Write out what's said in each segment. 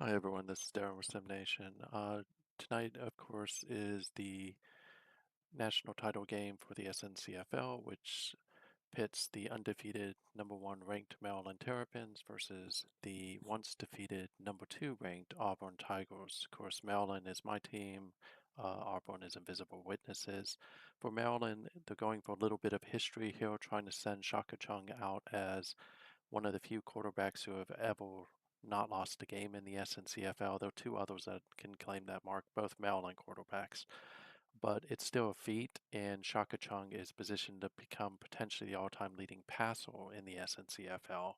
Hi everyone, this is Darren with Sim Nation. Tonight, of course, is the national title game for the SNCFL, which pits the undefeated number one ranked Maryland Terrapins versus the once defeated number two ranked Auburn Tigers. Of course, Maryland is my team. Auburn is Invisible Witnesses. For Maryland, they're going for a little bit of history here, trying to send Shaka Chung out as one of the few quarterbacks who have ever not lost a game in the SNCFL. There are two others that can claim that mark, both Maryland quarterbacks. But it's still a feat, and Shaka Chung is positioned to become potentially the all-time leading passer in the SNCFL.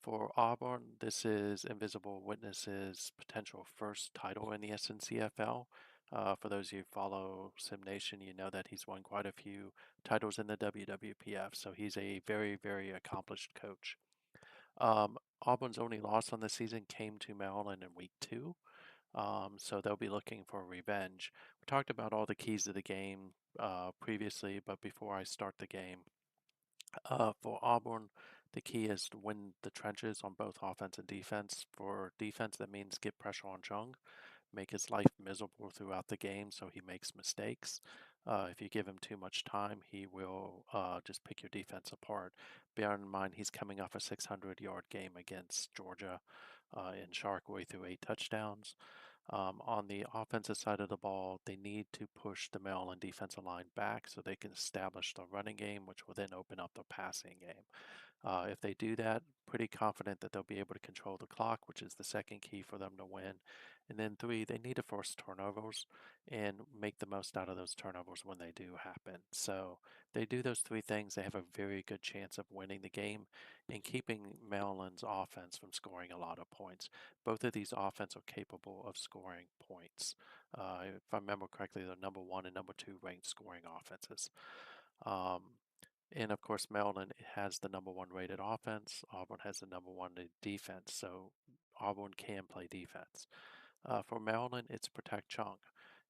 For Auburn, this is Invisible Witness's potential first title in the SNCFL. For those of you who follow Sim Nation, you know that he's won quite a few titles in the WWPF, so he's a very, very accomplished coach. Auburn's only loss on the season came to Maryland in week two, so they'll be looking for revenge. We talked about all the keys of the game previously, but before I start the game, for Auburn, the key is to win the trenches on both offense and defense. For defense, that means get pressure on Chung, make his life miserable throughout the game so he makes mistakes. If you give him too much time, he will just pick your defense apart. Bear in mind, he's coming off a 600-yard game against Georgia in Shark way through 8 touchdowns. On the offensive side of the ball, they need to push the Maryland defensive line back so they can establish the running game, which will then open up the passing game. If they do that, pretty confident that they'll be able to control the clock, which is the second key for them to win. And then three, they need to force turnovers and make the most out of those turnovers when they do happen. So they do those three things, they have a very good chance of winning the game and keeping Maryland's offense from scoring a lot of points. Both of these offenses are capable of scoring points. If I remember correctly, they're number one and number two ranked scoring offenses. Um, and of course, Maryland has the number one rated offense. Auburn has the number one rated defense. So Auburn can play defense. For Maryland, it's protect Chung.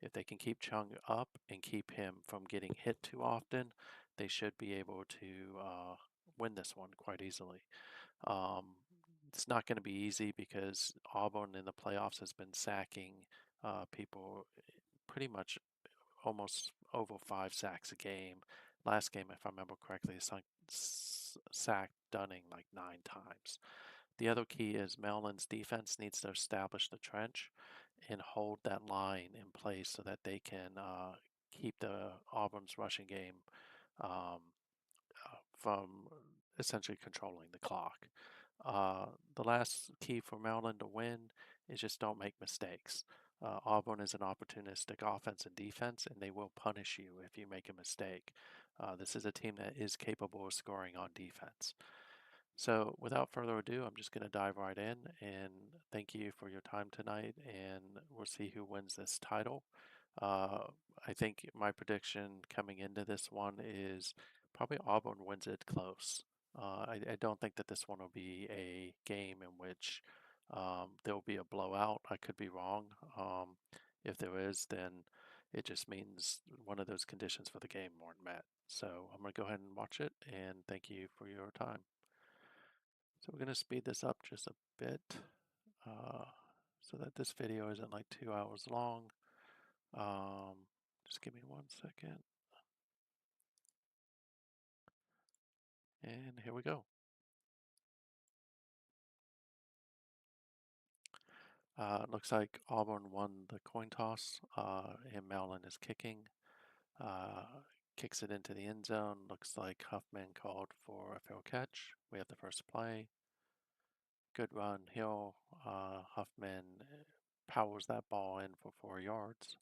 If they can keep Chung up and keep him from getting hit too often, they should be able to win this one quite easily. Um, it's not going to be easy because Auburn in the playoffs has been sacking people pretty much almost over 5 sacks a game. Last game, if I remember correctly, sacked Dunning like 9 times. The other key is Maryland's defense needs to establish the trench and hold that line in place so that they can keep the Auburn's rushing game um, from essentially controlling the clock. The last key for Maryland to win is just don't make mistakes. Auburn is an opportunistic offense and defense, and they will punish you if you make a mistake. This is a team that is capable of scoring on defense. So, without further ado, I'm just going to dive right in and thank you for your time tonight, and we'll see who wins this title. Uh, I think my prediction coming into this one is probably Auburn wins it close. I don't think that this one will be a game in which there will be a blowout. I could be wrong. If there is, then it just means one of those conditions for the game weren't met. So I'm going to go ahead and watch it, and thank you for your time. So we're going to speed this up just a bit uh, so that this video isn't like 2 hours long. Just give me 1 second. And here we go. Looks like Auburn won the coin toss, and Maryland is kicking. Kicks it into the end zone. Looks like Huffman called for a fair catch. We have the first play. Good run, Hill. Huffman powers that ball in for 4 yards.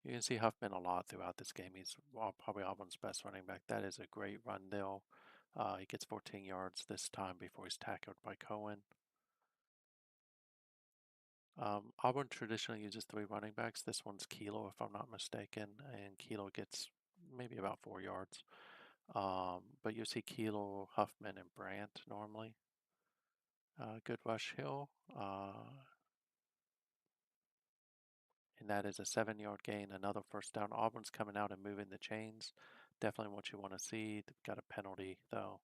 You can see Huffman a lot throughout this game. He's probably Auburn's best running back. That is a great run, though. He gets 14 yards this time before he's tackled by Cohen. Auburn traditionally uses 3 running backs. This one's Keeler, if I'm not mistaken, and Keeler gets maybe about 4 yards. But you see Keeler, Huffman, and Brant normally. Good rush, Hill. And that is a 7 yard gain, another first down. Auburn's coming out and moving the chains. Definitely what you want to see. They've got a penalty, though.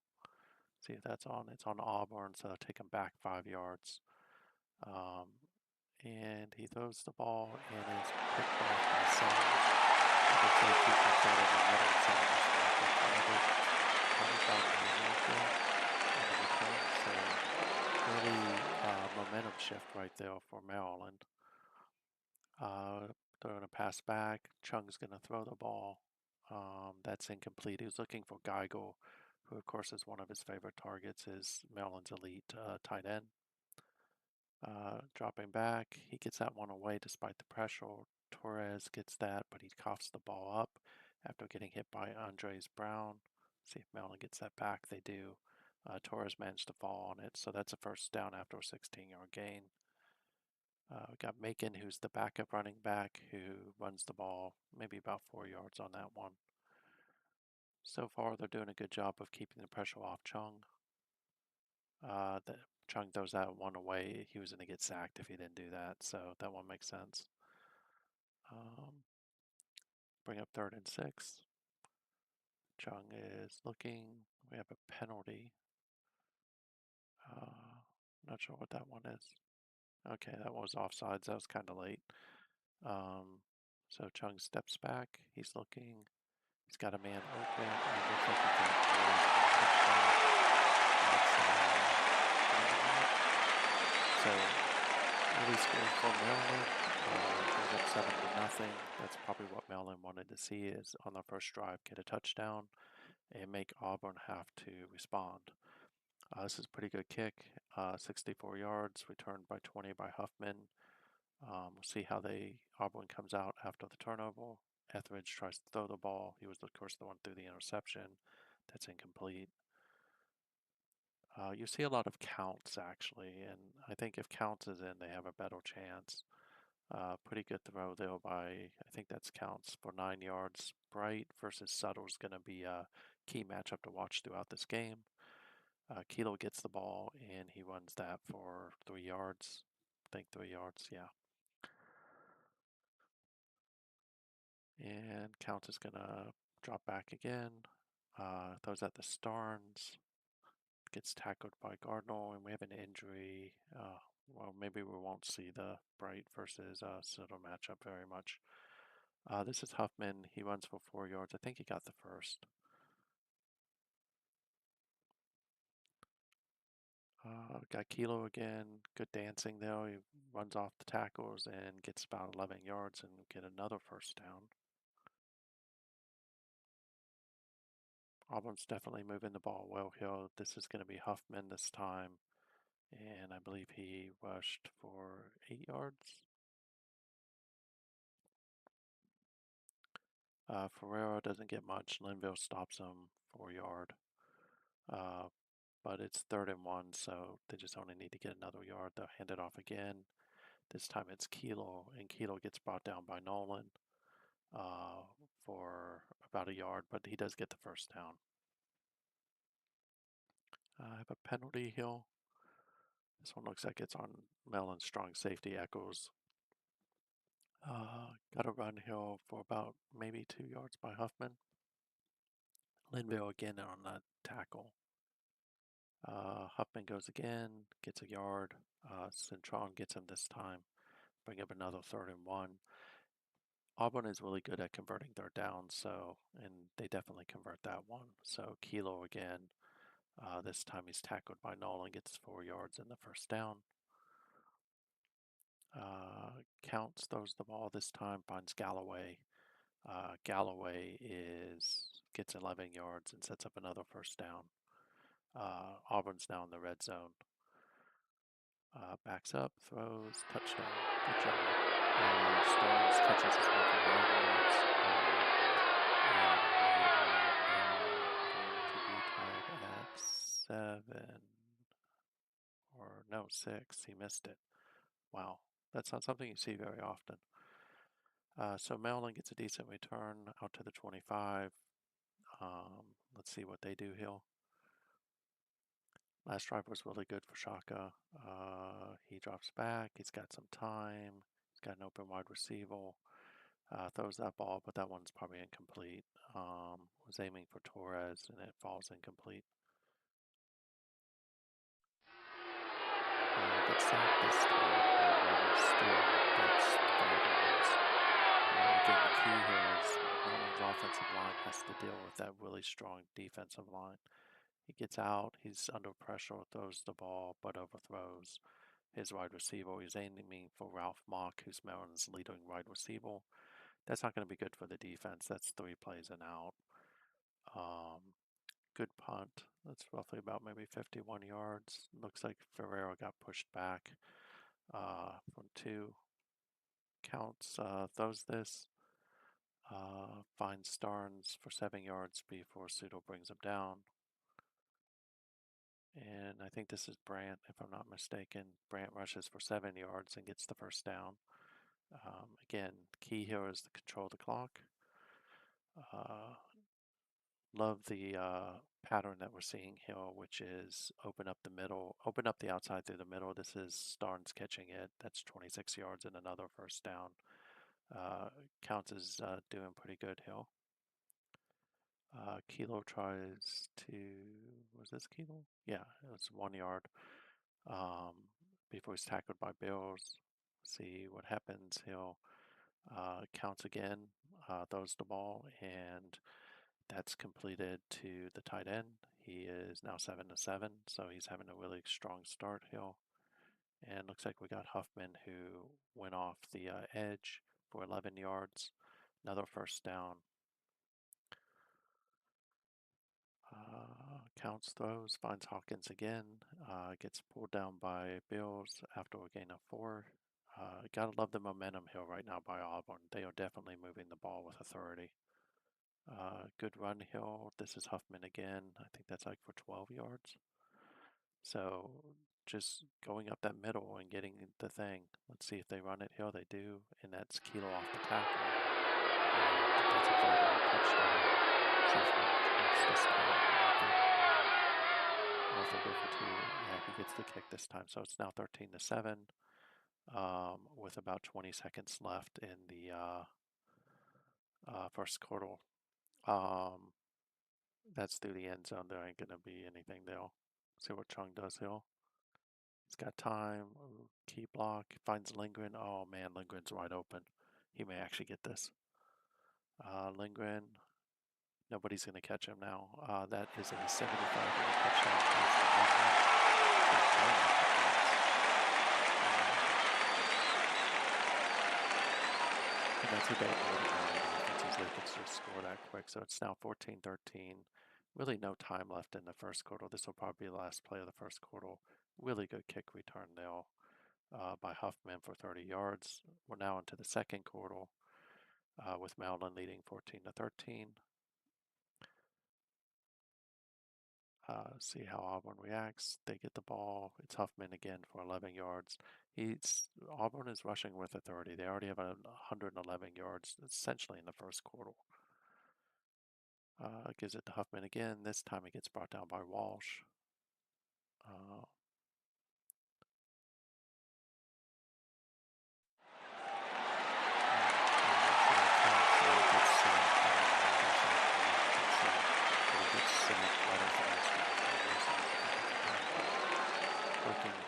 See if that's on. It's on Auburn, so they'll take them back 5 yards. And he throws the ball and is picked off by Sellers. It looks like he comes out of the middle. Sellers is walking toward it. Probably about again on the return. So early momentum shift right there for Maryland. They're going to pass back. Chung's going to throw the ball. That's incomplete. He was looking for Geigel, who of course is one of his favorite targets, is Maryland's elite tight end. Dropping back, he gets that one away despite the pressure. Torres gets that, but he coughs the ball up after getting hit by Andres Brown. See if Maryland gets that back. They do. Torres managed to fall on it, so that's a first down after a 16-yard gain. We got Macon, who's the backup running back, who runs the ball maybe about 4 yards on that one. So far, they're doing a good job of keeping the pressure off Chung. Chung throws that one away. He was going to get sacked if he didn't do that, so that one makes sense. Bring up 3rd and 6. Chung is looking. We have a penalty. Not sure what that one is. Okay, that was offsides. That was kind of late. So Chung steps back. He's looking. He's got a man open. And it looks like he's got a touchdown. So early score for Maryland. Goes up 7-0. That's probably what Maryland wanted to see, is on their first drive get a touchdown and make Auburn have to respond. This is a pretty good kick. 64 yards, returned by 20 by Huffman. We'll see how Auburn comes out after the turnover. Etheridge tries to throw the ball. He was, of course, the one through the interception. That's incomplete. You see a lot of Counts, actually, and I think if Counts is in, they have a better chance. Pretty good throw there by, I think that's Counts for 9 yards. Bright versus Suttle's going to be a key matchup to watch throughout this game. Keeler gets the ball, and he runs that for 3 yards. I think 3 yards, yeah. And Count is going to drop back again. Throws at the Starnes. Gets tackled by Gardner, and we have an injury. Well, maybe we won't see the Bright versus Siddle matchup very much. This is Huffman. He runs for 4 yards. I think he got the first. Got Keeler again. Good dancing there. He runs off the tackles and gets about 11 yards and get another first down. Auburn's definitely moving the ball well here. This is going to be Huffman this time, and I believe he rushed for 8 yards. Ferrera doesn't get much. Linville stops him 4 yard. But it's 3rd and 1, so they just only need to get another yard. They'll hand it off again. This time it's Keeler, and Keeler gets brought down by Nolan for about a yard, but he does get the first down. I have a penalty here. This one looks like it's on Maryland's strong safety, Echols. Got a run here for about maybe 2 yards by Huffman. Linville again on that tackle. Huffman goes again, gets a yard. Cintron gets him this time. Bring up another 3rd and 1. Auburn is really good at converting their downs, and they definitely convert that one. So Keeler again. This time he's tackled by Nolan, gets 4 yards in the first down. Counts throws the ball this time, finds Galloway. Galloway gets 11 yards and sets up another first down. Auburn's now in the red zone. Backs up, throws, touchdown. Good job. Stones catches his one for 9 yards. And we are now going to be tied at 7. Or no, 6. He missed it. Wow. That's not something you see very often. So Maryland gets a decent return out to the 25. Let's see what they do here. Last drive was really good for Shaka. He drops back. He's got some time. He's got an open wide receiver. Throws that ball, but that one's probably incomplete. Was aiming for Torres, and it falls incomplete. Gets sacked this time. Still, that's 5 yards. Again, the key here is Maryland's offensive line has to deal with that really strong defensive line. He gets out, he's under pressure, throws the ball, but overthrows his wide receiver. He's aiming for Ralph Mock, who's Maryland's leading wide receiver. That's not going to be good for the defense. That's 3 plays and out. Good punt. That's roughly about maybe 51 yards. Looks like Ferrera got pushed back from 2. Counts, throws this. Finds Starnes for 7 yards before Sudo brings him down. And I think this is Brant, if I'm not mistaken. Brant rushes for 7 yards and gets the first down. Again, key here is to control the clock. Love the pattern that we're seeing here, which is open up the middle, open up the outside through the middle. This is Starnes catching it. That's 26 yards and another first down. Counts as doing pretty good here. Keeler tries to, was this Keeler? Yeah, it was 1 yard before he's tackled by Bills. See what happens. He'll counts again, throws the ball, and that's completed to the tight end. He is now 7-7, so he's having a really strong start here. And looks like we got Huffman, who went off the edge for 11 yards. Another first down. Counts, throws, finds Hawkins again, gets pulled down by Bills after a gain of 4. Gotta love the momentum here right now by Auburn. They are definitely moving the ball with authority. Good run hill. This is Huffman again. I think that's like for 12 yards. So just going up that middle and getting the thing. Let's see if they run it here. They do, and that's Keeler off the tackle. And that's a 5-yard touchdown. See if it's this time. Or if they go for 2. Yeah, he gets the kick this time. So it's now 13-7 with about 20 seconds left in the first quarter. That's through the end zone. There ain't going to be anything there. See what Chung does here. He's got time. Key block. Finds Lindgren. Oh man, Lindgren's wide open. He may actually get this. Lindgren. Nobody's going to catch him now. That is a 75-yard touchdown pass to Lindgren. And that's what they they could just score that quick. So it's now 14-13. Really no time left in the first quarter. This will probably be the last play of the first quarter. Really good kick return there by Huffman for 30 yards. We're now into the second quarter with Maryland leading 14-13. See how Auburn reacts. They get the ball. It's Huffman again for 11 yards. Auburn is rushing with authority. They already have 111 yards essentially in the first quarter. Gives it to Huffman again. This time it gets brought down by Walsh.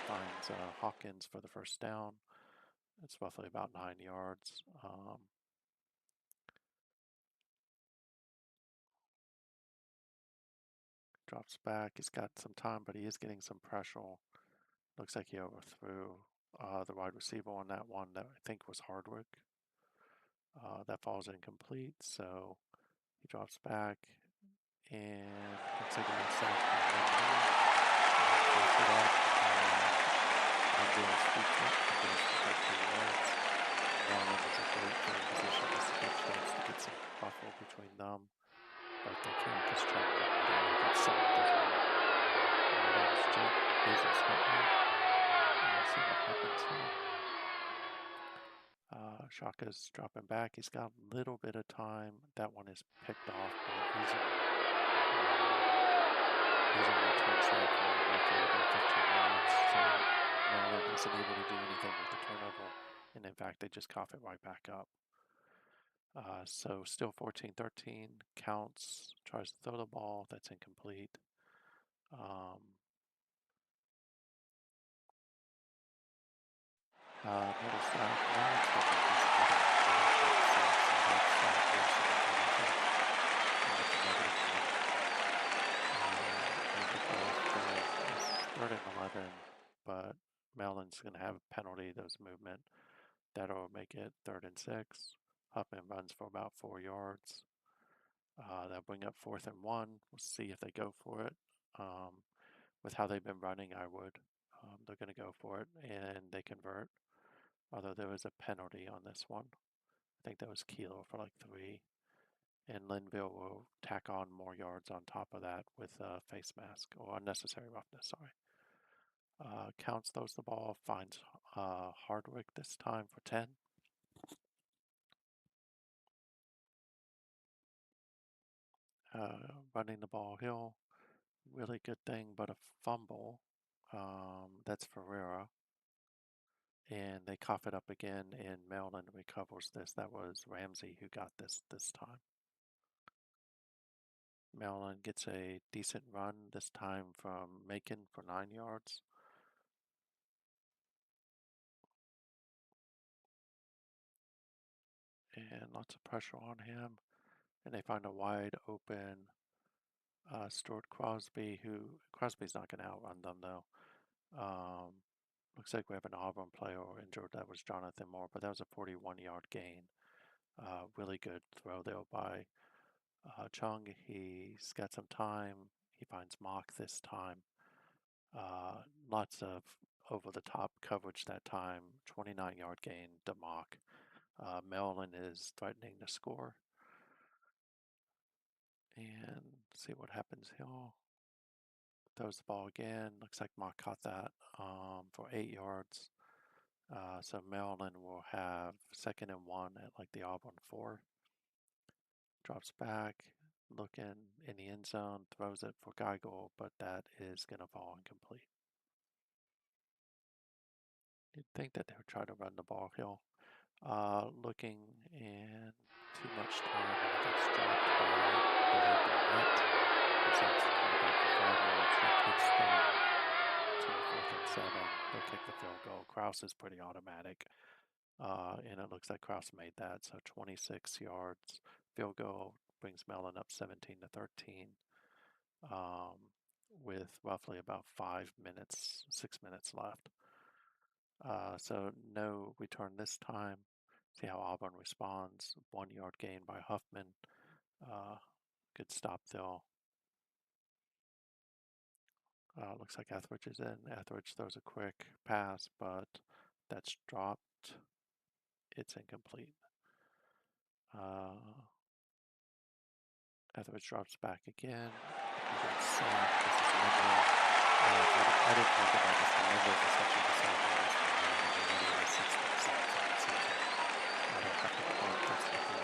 Finds Hawkins for the first down. It's roughly about 9 yards. Drops back. He's got some time, but he is getting some pressure. Looks like he overthrew the wide receiver on that one that I think was Hardwick. That falls incomplete, so he drops back and looks like he got sacked by Lindgren. Close it up. Lindgren sweeps it. Lindgren for 13 yards. Maryland is a great field position. This is a good chance to get some buffer between them, but they can't just try to get sacked as well. That was Jake Business Huffman. Let's see what happens here. Shaka's dropping back. He's got a little bit of time. That one is picked off by Easy. Easy returns that for roughly about 15 yards. So Maryland isn't able to do anything with the turnover. And in fact, they just cough it right back up. So still 14-13. Counts. Tries to throw the ball. That's incomplete. Middle sack. Maryland's got like this middle direction sack, so that's worse than the penalty. It's a -1. It's third and 11, but Maryland's going to have a penalty, those movement. That'll make it 3rd and 6. Huffman runs for about 4 yards. That'll bring up 4th and 1. We'll see if they go for it. With how they've been running, I would. They're going to go for it, and they convert. Although there was a penalty on this one. I think that was Keeler for like 3. And Linville will tack on more yards on top of that with a face mask, or unnecessary roughness, sorry. Counts, throws the ball, finds Hardwick this time for 10. Running the ball hill, really good thing, but a fumble. That's Ferrera. And they cough it up again, and Maryland recovers this. That was Ramsey who got this time. Maryland gets a decent run, this time from Macon for 9 yards. And lots of pressure on him. And they find a wide open Stuart Crosby, Crosby's not going to outrun them though. Looks like we have an Auburn player injured. That was Jonathan Moore, but that was a 41-yard gain. Really good throw there by Chung. He's got some time. He finds Mock this time. Lots of over-the-top coverage that time. 29-yard gain to Mock. Maryland is threatening to score. And see what happens here. Throws the ball again. Looks like Mock caught that for 8 yards. So Maryland will have 2nd and 1 at like the Auburn 4. Drops back, looking in the end zone, throws it for Geigel, but that is going to fall incomplete. You'd think that they would try to run the ball hill. Looking, and too much time, and it gets dropped by Brant. It's actually quarterback for 5 yards. That takes them to 4th and 7. They'll kick the field goal. Krause is pretty automatic. And it looks like Krause made that, so 26 yards field goal brings Maryland up 17 to 13, with roughly about 6 minutes left. So no return this time. See how Auburn responds. 1-yard gain by Huffman. Good stop though. Looks like Etheridge is in. Etheridge throws a quick pass, but that's dropped. It's incomplete. Etheridge drops back again. He gets sacked. This is Linville. I didn't think about this, but Linville is essentially the sack leaders for Maryland. He already has 6 sacks on the season. They'll have to punt. That's looking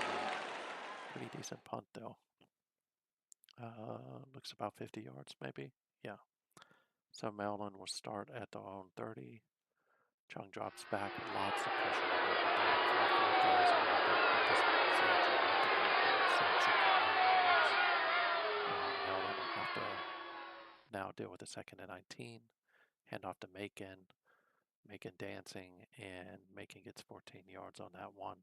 pretty decent punt though. Looks about 50 yards maybe. Yeah. So Maryland will start at their own 30. Chung drops back. Lots of pressure on him. Guys around him, but this one's actually not the Maryland will have to now deal with a 2nd and 19. Hand off to Macon. Macon dancing, and Macon gets 14 yards on that one.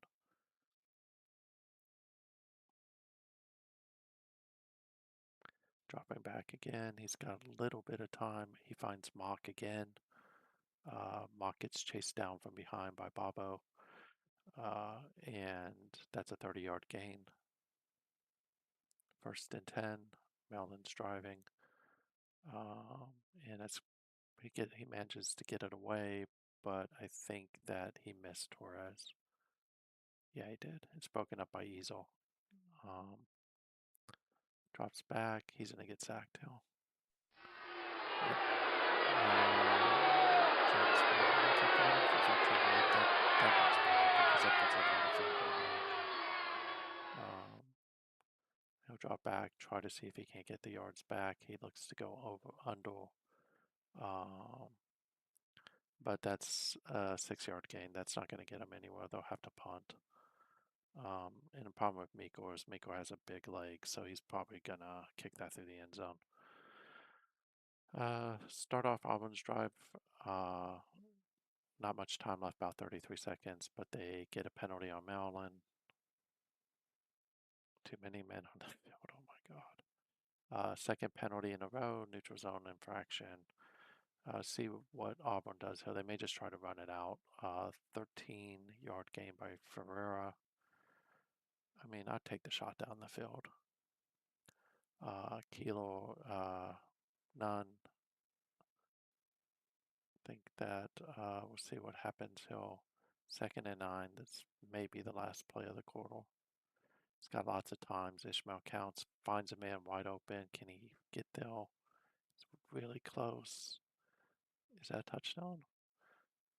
Dropping back again. He's got a little bit of time. He finds Mock again. Mock gets chased down from behind by Bobo. And that's a 30-yard gain. 1st and 10. Maryland's driving. And he manages to get it away, but I think that he missed Torres. Yeah, he did. It's broken up by Easel. Drops back. He's going to get sacked too. Yep. James Brown, I think, got him for 13 yards. That one's bad because that puts him on the field goal range. He'll drop back, try to see if he can't get the yards back. He looks to go under. But that's a 6-yard gain. That's not going to get him anywhere. They'll have to punt. And the problem with Miko is Miko has a big leg, so he's probably going to kick that through the end zone. Start off Auburn's drive. not much time left, about 33 seconds, but they get a penalty on Maryland. Too many men on the field. Oh my God. Second penalty in a row, neutral zone infraction. See what Auburn does here. They may just try to run it out. 13-yard gain by Ferrera. I mean, I'd take the shot down the field. Keeler, none. Think that we'll see what happens. He'll 2nd and 9. This may be the last play of the quarter. He's got lots of times. Ishmael counts, finds a man wide open. Can he get there? It's really close. Is that a touchdown?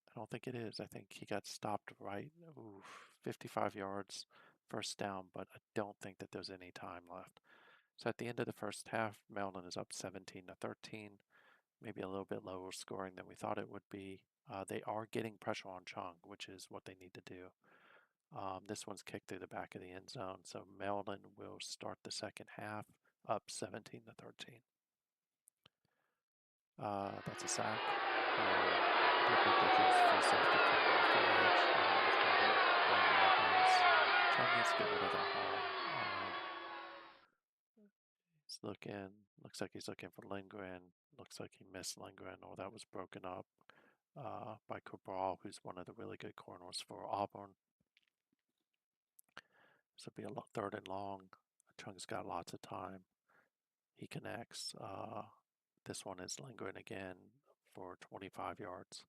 I don't think it is. I think he got stopped right. Oof, 55 yards, first down, but I don't think that there's any time left. So at the end of the first half, Maryland is up 17-13, maybe a little bit lower scoring than we thought it would be. They are getting pressure on Chung, which is what they need to do. This one's kicked through the back of the end zone, so Maryland will start the second half up 17-13. That's a sack. Technically, full safety coming off the edge. Chung needs to get rid of that ball. He's looking. Looks like he's looking for Lindgren. Looks like he missed Lindgren, or that was broken up by Cabral, who's one of the really good corners for Auburn. This will be a 3rd and long. Chung's got lots of time. He connects. This one is Lindgren again for 25 yards.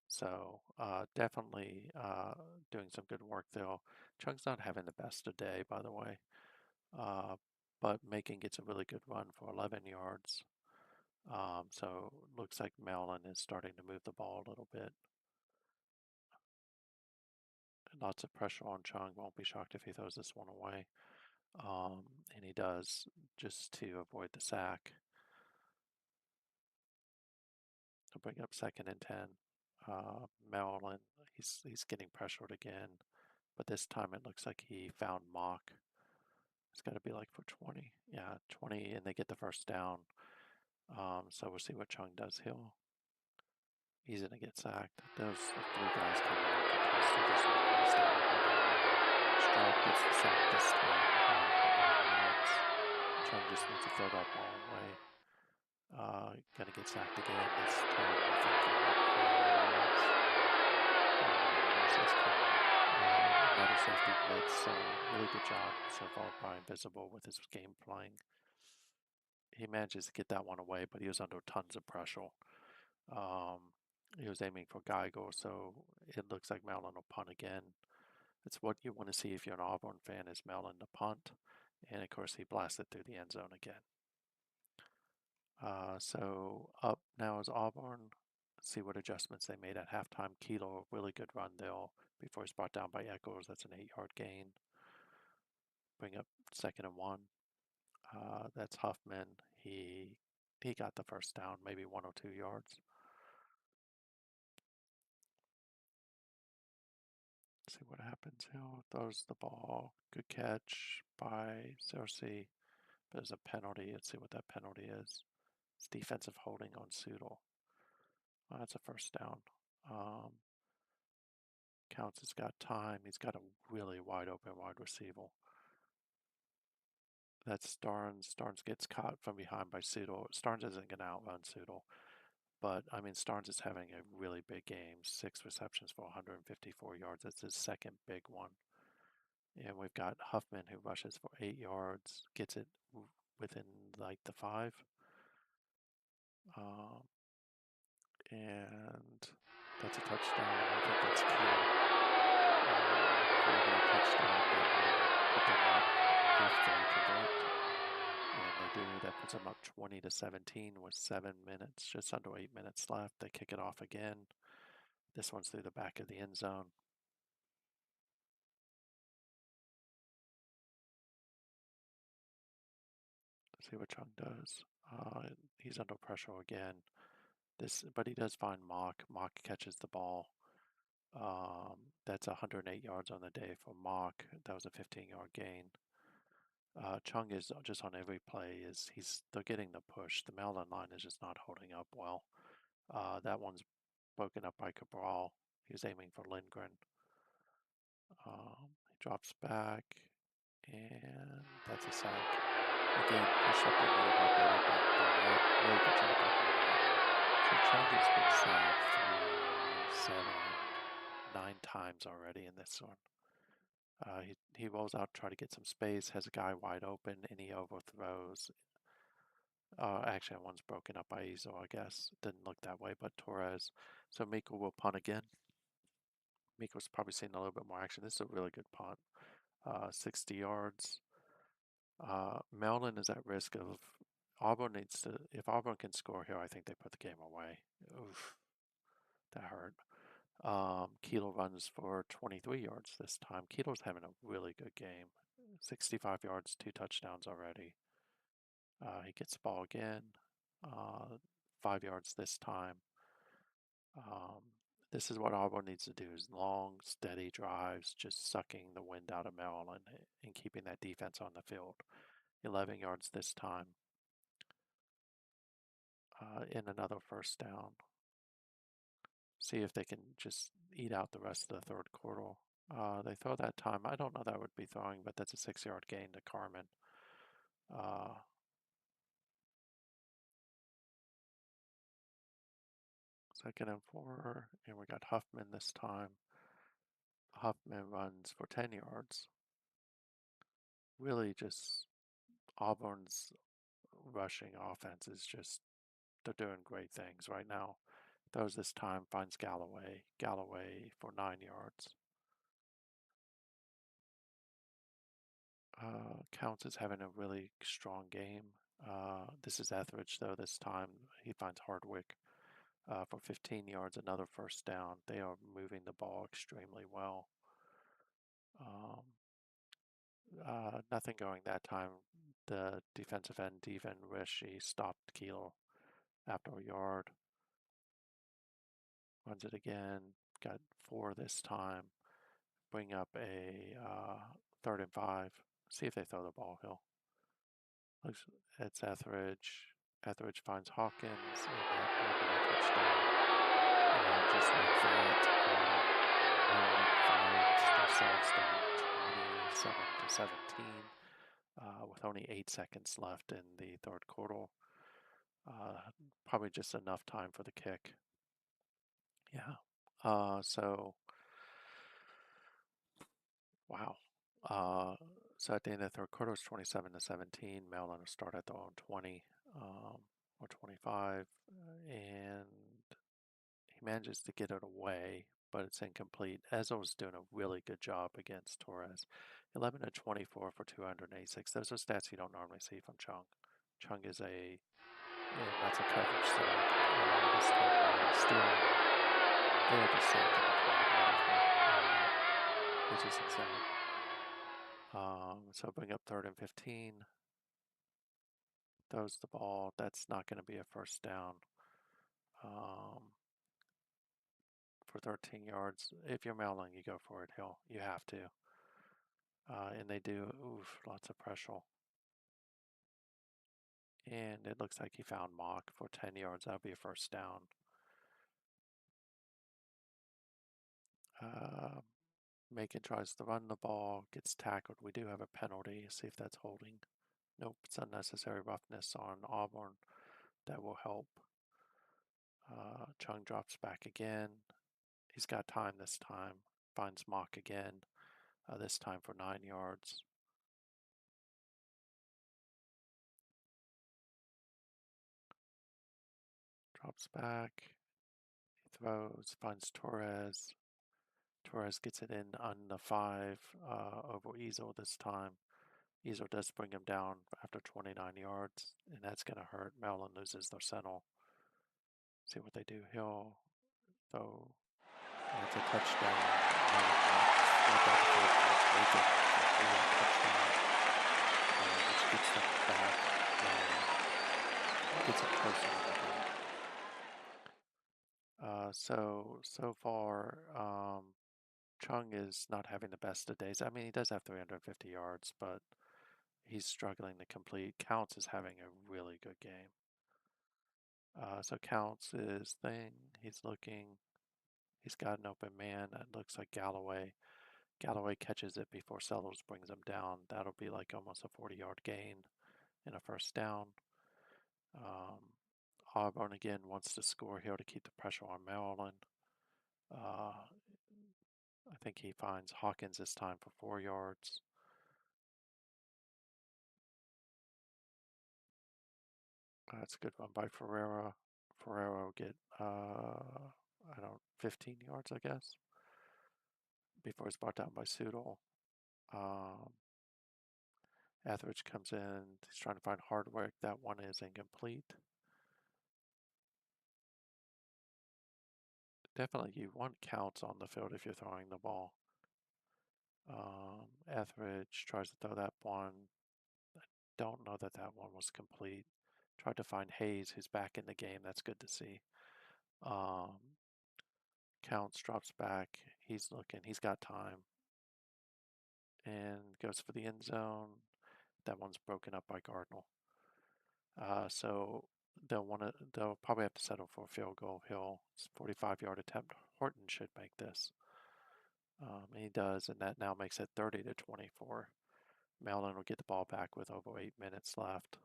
So definitely doing some good work there. Chung's not having the best of day, by the way, but Macon gets a really good run for 11 yards. So looks like Maryland is starting to move the ball a little bit. Lots of pressure on Chung. Won't be shocked if he throws this one away. And he does, just to avoid the sack. To bring up 2nd and 10. Maryland, he's getting pressured again, but this time it looks like he found Mock. It's got to be like for 20. Yeah, 20, and they get the first down. So we'll see what Chung does. He's going to get sacked. There's 3 guys coming in for Costa. Just Stroud gets the sack this time. Chung just needs to throw that ball away. Gonna get sacked again this time. I think another safety blitz. So really good job so far by Invisible with his game playing. He manages to get that one away, but he was under tons of pressure. He was aiming for Geiger, so it looks like Maryland will punt again. It's what you want to see if you're an Auburn fan, is Maryland to punt. And of course, he blasted through the end zone again. So up now is Auburn. Let's see what adjustments they made at halftime. Keeler, really good run there before he's brought down by Echols. That's an 8-yard gain. Bring up 2nd and 1. That's Huffman. He got the first down, maybe 1 or 2 yards. See what happens here. Throws the ball. Good catch by Cersei. There's a penalty. Let's see what that penalty is. It's defensive holding on Sudol. That's a first down. Counts has got time. He's got a really wide open wide receiver. That's Starnes. Starnes gets caught from behind by Sudol. Starnes isn't going to outrun Sudol. But, I mean, Starnes is having a really big game. 6 receptions for 154 yards. That's his second big one. And we've got Huffman, who rushes for 8 yards, gets it within like the 5. And that's a touchdown. I think that's Keeler. For a touchdown that will put them up if they convert. And they do. That puts them up 20-17 with 7 minutes, just under 8 minutes left. They kick it off again. This one's through the back of the end zone. See what Chung does. He's under pressure again. But he does find Mock. Mock catches the ball. That's 108 yards on the day for Mock. That was a 15-yard gain. Chung is just on every play. They're getting the push. The Maryland line is just not holding up well. That one's broken up by Cabral. He was aiming for Lindgren. He drops back, and that's a sack. Again, push up the middle by Barnett. Really good job by Barnett. So Chung has been sacked 3, 7, 9 times already in this one. He rolls out to try to get some space, has a guy wide open, and he overthrows. Actually, one's broken up by Ezel, I guess. Didn't look that way, but Torres. So Miko will punt again. Miko's probably seen a little bit more action. This is a really good punt. 60 yards. Maryland is at risk of Auburn needs to. If Auburn can score here, I think they put the game away. Oof, that hurt. Keeler runs for 23 yards this time. Keeler's having a really good game. 65 yards, 2 touchdowns already. He gets the ball again. 5 yards this time. This is what Auburn needs to do: is long, steady drives, just sucking the wind out of Maryland and keeping that defense on the field. 11 yards this time. In another first down. See if they can just eat out the rest of the third quarter. They throw that time. I don't know that would be throwing, but that's a 6-yard gain to Carmen. 2nd and 4, and we got Huffman this time. Huffman runs for 10 yards. Really just Auburn's rushing offense is just, they're doing great things right now. Throws this time, finds Galloway. Galloway for 9 yards. Counts as having a really strong game. This is Etheridge, though. This time he finds Hardwick for 15 yards, another first down. They are moving the ball extremely well. Nothing going that time. The defensive end, Devin Rishi, stopped Keeler after a yard. Runs it again. Got 4 this time. Bring up a 3rd and 5. See if they throw the ball, Hill. Looks, it's Etheridge. Etheridge finds Hawkins, and that will be a touchdown. And just like that, Maryland finds themselves down 27-17 with only 8 seconds left in the third quarter. Probably just enough time for the kick. Yeah. So, wow. So at the end of the third quarter, it's 27-17. Maryland will start at their own 20 or 25, and he manages to get it away, but it's incomplete. Ezel's doing a really good job against Torres. 11-24 for 286. Those are stats you don't normally see from Chung. Chung is and that's a coverage sack. This time, still, they're just sacking the crap out of him, which is insane. So bring up 3rd and 15. Throws the ball. That's not going to be a first down. For 13 yards. If you're Maryland, you go for it, Hill. You have to. And they do. Oof, lots of pressure. And it looks like he found Mock for 10 yards. That'll be a first down. Macon tries to run the ball, gets tackled. We do have a penalty. See if that's holding. Nope, it's unnecessary roughness on Auburn. That will help. Chung drops back again. He's got time this time. Finds Mock again. This time for 9 yards. Drops back. He throws. Finds Torres. Torres gets it in on the 5 over Ezel this time. Ezel does bring him down after 29 yards, and that's going to hurt. Maryland loses their center. See what they do. Hill, though, and it's a touchdown. Which gets them back. Gets them closer to the game. So far, Chung is not having the best of days. I mean, he does have 350 yards, but he's struggling to complete. Counts is having a really good game. So Counts is thing. He's looking. He's got an open man. It looks like Galloway. Galloway catches it before Sellers brings him down. That'll be like almost a 40-yard gain and a first down. Um, Auburn again wants to score here to keep the pressure on Maryland. I think he finds Hawkins this time for 4 yards. That's a good one by Ferrera. Ferrera will get, 15 yards, I guess, before he's brought down by Sudol. Etheridge comes in. He's trying to find Hardwick. That one is incomplete. Definitely, you want counts on the field if you're throwing the ball. Etheridge tries to throw that one. I don't know that that one was complete. Tried to find Hayes, who's back in the game. That's good to see. Counts drops back. He's looking. He's got time. And goes for the end zone. That one's broken up by Cardinal. So they'll probably have to settle for a field goal. It's a 45-yard attempt. Horton should make this. And he does, and that now makes it 30-24. Maryland will get the ball back with over 8 minutes left.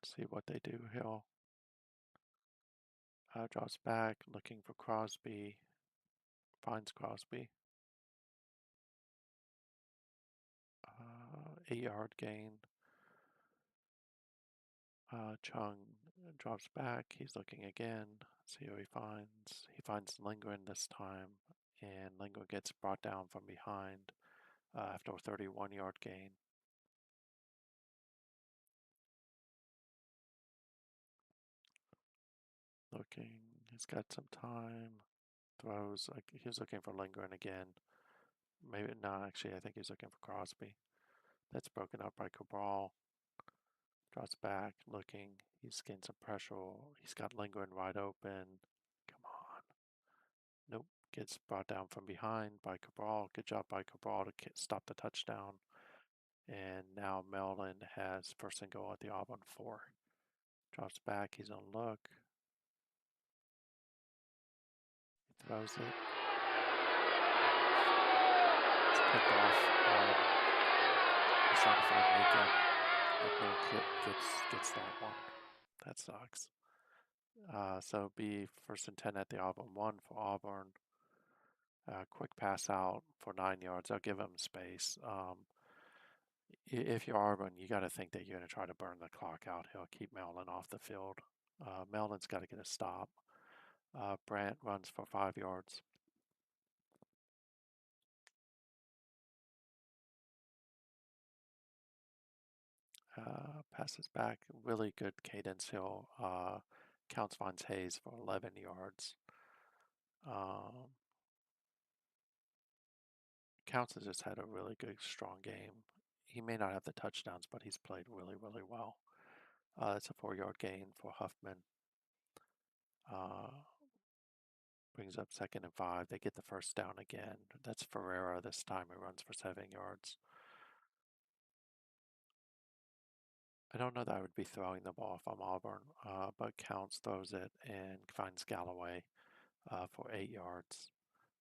Let's see what they do. Hill drops back, looking for Crosby. Finds Crosby. 8-yard gain. Chung drops back. He's looking again. See who he finds. He finds Lindgren this time, and Lindgren gets brought down from behind after a 31-yard gain. Looking, he's got some time. Throws, like he was looking for Lindgren again. Maybe, no, actually, I think he's looking for Crosby. That's broken up by Cabral. Drops back, looking. He's getting some pressure. He's got Lindgren wide open. Come on. Nope. Gets brought down from behind by Cabral. Good job by Cabral to stop the touchdown. And now Maryland has first and goal at the Auburn 4. Drops back. He's on look. He throws it. It's picked off. He's trying to find Macon. McNeil gets that one. That sucks. So it'll be first and 10 at the Auburn 1 for Auburn. Quick pass out for 9 yards. I'll give him space. If you're Auburn, you got to think that you're going to try to burn the clock out. He'll keep Maryland off the field. Maryland's got to get a stop. Brant runs for 5 yards. Passes back. Really good cadence. Counts finds Hayes for 11 yards. Counts has just had a really good, strong game. He may not have the touchdowns, but he's played really, really well. That's a 4-yard gain for Huffman. Brings up 2nd and 5. They get the first down again. That's Ferrera this time, who runs for 7 yards. I don't know that I would be throwing the ball if I'm Auburn, but Counts throws it and finds Galloway for 8 yards.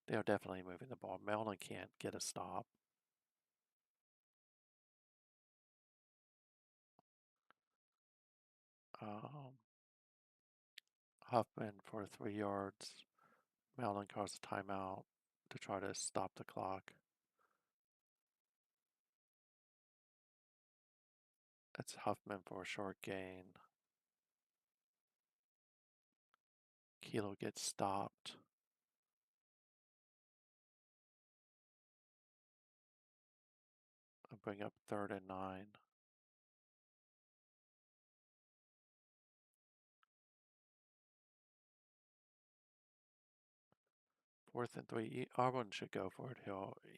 They are definitely moving the ball. Maryland can't get a stop. Huffman for 3 yards. Maryland calls a timeout to try to stop the clock. That's Huffman for a short gain. Keeler gets stopped. I'll bring up 3rd and 9. 4th and 3. Auburn should go for it.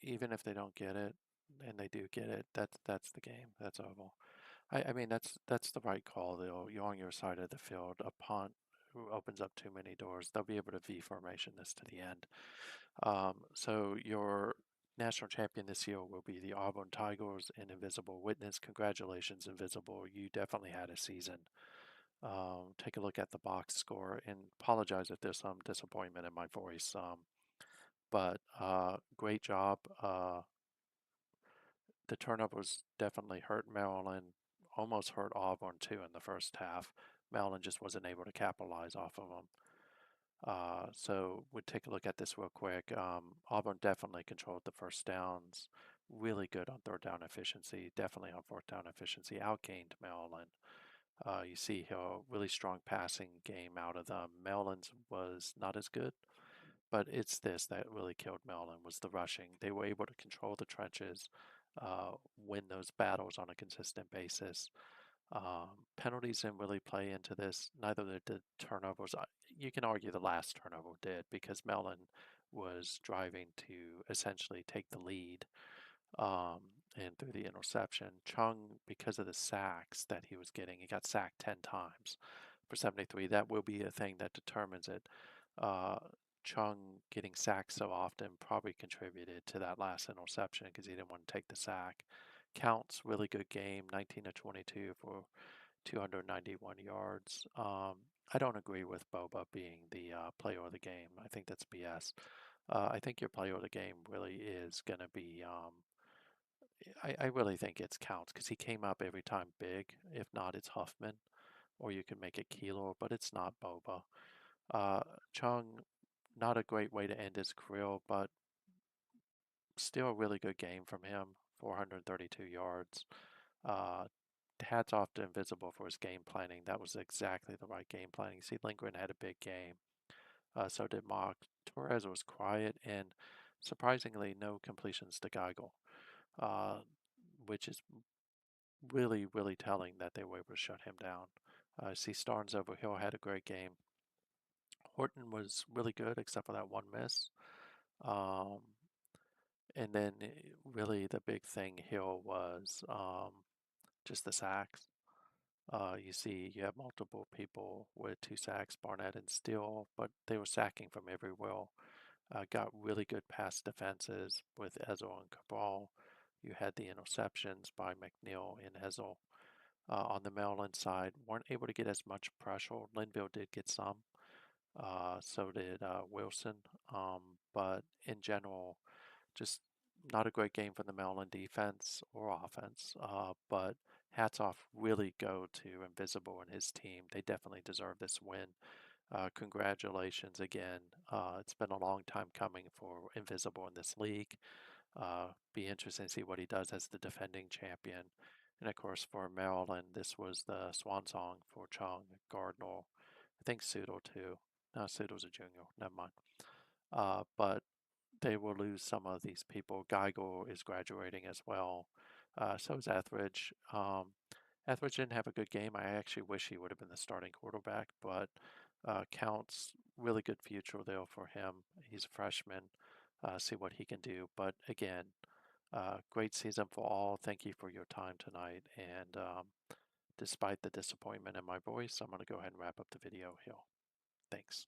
Even if they don't get it, and they do get it, that's the game. That's over. I mean, that's the right call. You're on your side of the field. A punt opens up too many doors. They'll be able to V formation this to the end. So your national champion this year will be the Auburn Tigers and Invisible Witness. Congratulations, Invisible. You definitely had a season. Take a look at the box score and apologize if there's some disappointment in my voice. But great job. The turnovers definitely hurt Maryland, almost hurt Auburn too in the first half. Maryland just wasn't able to capitalize off of them. So we'll take a look at this real quick. Auburn definitely controlled the first downs. Really good on third down efficiency. Definitely on fourth down efficiency. Outgained Maryland. You see here a really strong passing game out of them. Maryland's was not as good, but it's this that really killed Maryland was the rushing. They were able to control the trenches, win those battles on a consistent basis. Penalties didn't really play into this. Neither did the turnovers. You can argue the last turnover did because Maryland was driving to essentially take the lead, um, and through the interception. Chung, because of the sacks that he was getting, he got sacked 10 times for 73. That will be a thing that determines it. Uh, Chung getting sacked so often probably contributed to that last interception because he didn't want to take the sack. Counts, really good game, 19 to 22 for 291 yards. I don't agree with Boba being the player of the game. I think that's BS. I think your player of the game really is going to be. I really think it's Counts because he came up every time big. If not, it's Huffman, or you can make it Keeler, but it's not Boba. Uh, Chung, not a great way to end his career, but still a really good game from him. 432 yards. Uh, Hats off to Invisible for his game planning. That was exactly the right game planning. See, Lindgren had a big game. So did Mock. Torres was quiet and surprisingly no completions to Geigel, uh, which is really, really telling that they were able to shut him down. See, Starnes over Hill had a great game. Horton was really good except for that one miss. Um, and then really the big thing Hill was just the sacks. You see, you have multiple people with two sacks, Barnett and Steele, but they were sacking from everywhere. Got really good pass defenses with Ezel and Cabral. You had the interceptions by McNeil and Ezel. On the Maryland side, weren't able to get as much pressure. Linville did get some. So did Wilson. But in general, just not a great game for the Maryland defense or offense. But hats off really go to Invisible and his team. They definitely deserve this win. Congratulations again. It's been a long time coming for Invisible in this league. Be interesting to see what he does as the defending champion. And of course, for Maryland, this was the swan song for Chung, Gardner, I think Sudo too. No, Sudo's a junior. Never mind. But they will lose some of these people. Geigel is graduating as well. So is Etheridge. Etheridge didn't have a good game. I actually wish he would have been the starting quarterback, but Counts, really good future there for him. He's a freshman. See what he can do. But again, great season for all. Thank you for your time tonight. And despite the disappointment in my voice, I'm going to go ahead and wrap up the video here. Thanks.